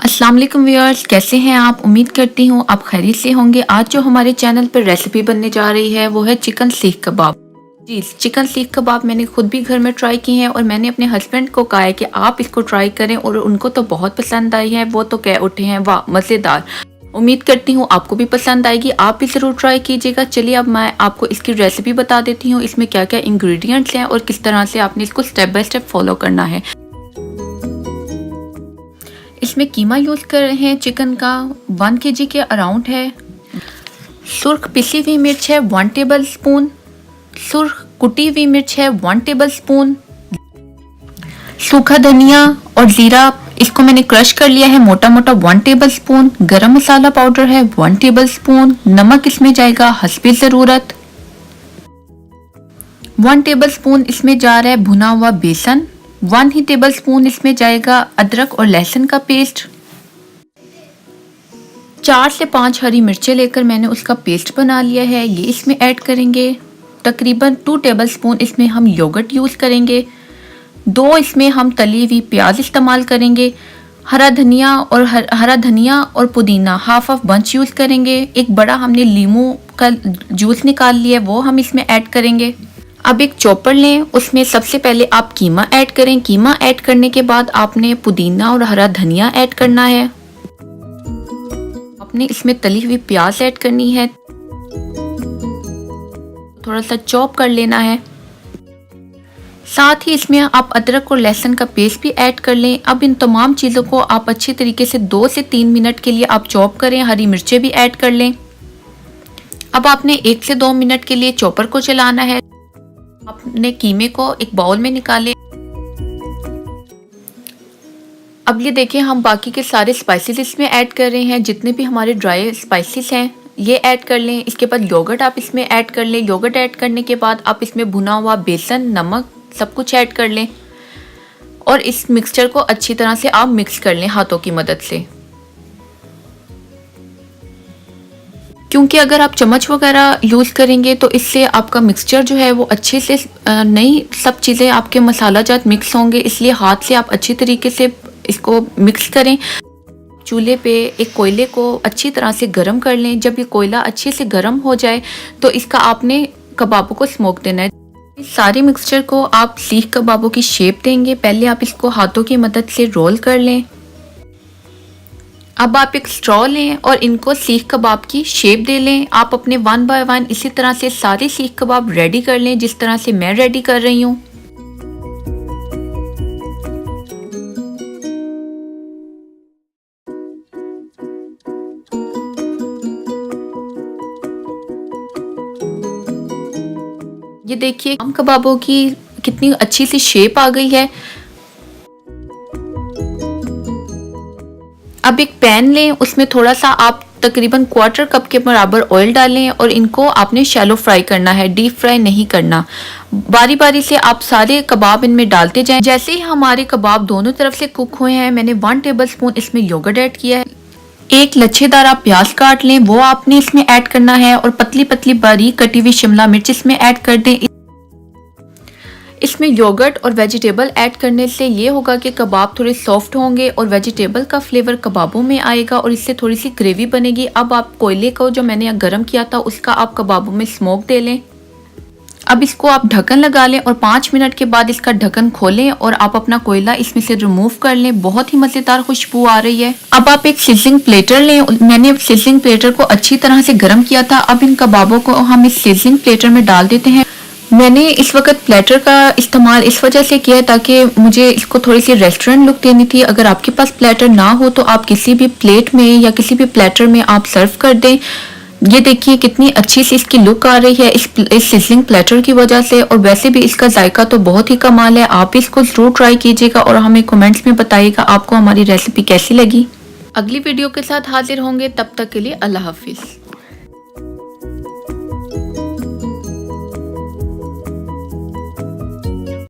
अस्सलाम वालेकुम व्यूअर्स, कैसे हैं आप? उम्मीद करती हूँ आप खैरियत से होंगे। आज जो हमारे चैनल पर रेसिपी बनने जा रही है वो है चिकन सीख कबाब। जी, चिकन सीख कबाब मैंने खुद भी घर में ट्राई की है और मैंने अपने हस्बैंड को कहा है कि आप इसको ट्राई करें और उनको तो बहुत पसंद आई है। वो तो कह उठे हैं वाह मज़ेदार। उम्मीद करती हूँ आपको भी पसंद आएगी, आप भी ज़रूर ट्राई कीजिएगा। चलिए अब मैं आपको इसकी रेसिपी बता देती हूँ, इसमें क्या क्या इंग्रेडिएंट्स हैं और किस तरह से आपने इसको स्टेप बाय स्टेप फॉलो करना है। इसमें कीमा यूज़ कर रहे हैं चिकन का 1 kg के अराउंड है। सुर्ख पिसी हुई मिर्च है 1 टेबल स्पून। सुर्ख कुटी हुई मिर्च है 1 टेबल स्पून। सूखा धनिया और ज़ीरा इसको मैंने क्रश कर लिया है मोटा मोटा 1 टेबल स्पून। गरम मसाला पाउडर है 1 टेबल स्पून। नमक इसमें जाएगा हस्बे ज़रूरत। 1 टेबल स्पून इसमें जा रहा है भुना हुआ बेसन। 1 ही टेबल स्पून इसमें जाएगा अदरक और लहसुन का पेस्ट। 4 से 5 हरी मिर्चें लेकर मैंने उसका पेस्ट बना लिया है, ये इसमें ऐड करेंगे। तकरीबन 2 टेबल स्पून इसमें हम योगर्ट यूज़ करेंगे। 2 इसमें हम तली हुई प्याज इस्तेमाल करेंगे। हरा धनिया और पुदीना हाफ बंच यूज़ करेंगे। एक बड़ा हमने लीमू का जूस निकाल लिया, वो हम इसमें ऐड करेंगे। अब एक चॉपर लें, उसमें सबसे पहले आप कीमा ऐड करें। कीमा ऐड करने के बाद आपने पुदीना और हरा धनिया ऐड करना है। आपने इसमें तली हुई प्याज ऐड करनी है, थोड़ा सा चॉप कर लेना है। साथ ही इसमें आप अदरक और लहसुन का पेस्ट भी ऐड कर लें। अब इन तमाम चीज़ों को आप अच्छी तरीके से 2 से 3 मिनट के लिए आप चॉप करें। हरी मिर्चें भी ऐड कर लें। अब आपने 1 से 2 मिनट के लिए चॉपर को चलाना है। अपने कीमे को एक बाउल में निकालें। अब ये देखें, हम बाकी के सारे स्पाइसेस इसमें ऐड कर रहे हैं। जितने भी हमारे ड्राई स्पाइसेस हैं ये ऐड कर लें। इसके बाद योगर्ट आप इसमें ऐड कर लें। योगर्ट ऐड करने के बाद आप इसमें भुना हुआ बेसन, नमक सब कुछ ऐड कर लें और इस मिक्सचर को अच्छी तरह से आप मिक्स कर लें हाथों की मदद से। क्योंकि अगर आप चम्मच वगैरह यूज़ करेंगे तो इससे आपका मिक्सचर जो है वो अच्छे से नहीं, सब चीज़ें आपके मसाला जात मिक्स होंगे, इसलिए हाथ से आप अच्छी तरीके से इसको मिक्स करें। चूल्हे पे एक कोयले को अच्छी तरह से गर्म कर लें। जब ये कोयला अच्छे से गर्म हो जाए तो इसका आपने कबाबों को स्मोक देना है। सारे मिक्सचर को आप सीख कबाबों की शेप देंगे। पहले आप इसको हाथों की मदद से रोल कर लें। अब आप एक स्ट्रॉ लें और इनको सीख कबाब की शेप दे लें। आप अपने 1 बाय 1 इसी तरह से सारे सीख कबाब रेडी कर लें जिस तरह से मैं रेडी कर रही हूँ। ये देखिए आम कबाबों की कितनी अच्छी सी शेप आ गई है। अब एक पैन लें, उसमें थोड़ा सा आप तकरीबन 1/4 कप के बराबर ऑयल डालें और इनको आपने शैलो फ्राई करना है, डीप फ्राई नहीं करना। बारी बारी से आप सारे कबाब इनमें डालते जाएं। जैसे ही हमारे कबाब दोनों तरफ से कुक हुए हैं, मैंने 1 टेबल स्पून इसमें योगर्ट ऐड किया है। एक लच्छेदार आप प्याज काट लें, वो आपने इसमें ऐड करना है और पतली पतली बारीक कटी हुई शिमला मिर्च इसमें ऐड कर दें। इसमें योगर्ट और वेजिटेबल ऐड करने से ये होगा कि कबाब थोड़े सॉफ्ट होंगे और वेजिटेबल का फ्लेवर कबाबों में आएगा और इससे थोड़ी सी ग्रेवी बनेगी। अब आप कोयले को जो मैंने गर्म किया था उसका आप कबाबों में स्मोक दे लें। अब इसको आप ढक्कन लगा लें और 5 मिनट के बाद इसका ढक्कन खोलें और आप अपना कोयला इसमें से रिमूव कर लें। बहुत ही मज़ेदार खुशबू आ रही है। अब आप एक सिजलिंग प्लेटर लें। मैंने सिजलिंग प्लेटर को अच्छी तरह से गर्म किया था। अब इन कबाबों को हम इस सिजलिंग प्लेटर में डाल देते हैं। मैंने इस वक्त प्लेटर का इस्तेमाल इस वजह से किया ताकि मुझे इसको थोड़ी सी रेस्टोरेंट लुक देनी थी। अगर आपके पास प्लेटर ना हो तो आप किसी भी प्लेट में या किसी भी प्लेटर में आप सर्व कर दें। ये देखिए कितनी अच्छी सी इसकी लुक आ रही है इस सिजलिंग प्लेटर की वजह से। और वैसे भी इसका जायका तो बहुत ही कमाल है। आप इसको जरूर ट्राई कीजिएगा और हमें कमेंट्स में बताइएगा आपको हमारी रेसिपी कैसी लगी। अगली वीडियो के साथ हाजिर होंगे, तब तक के लिए अल्लाह हाफिज।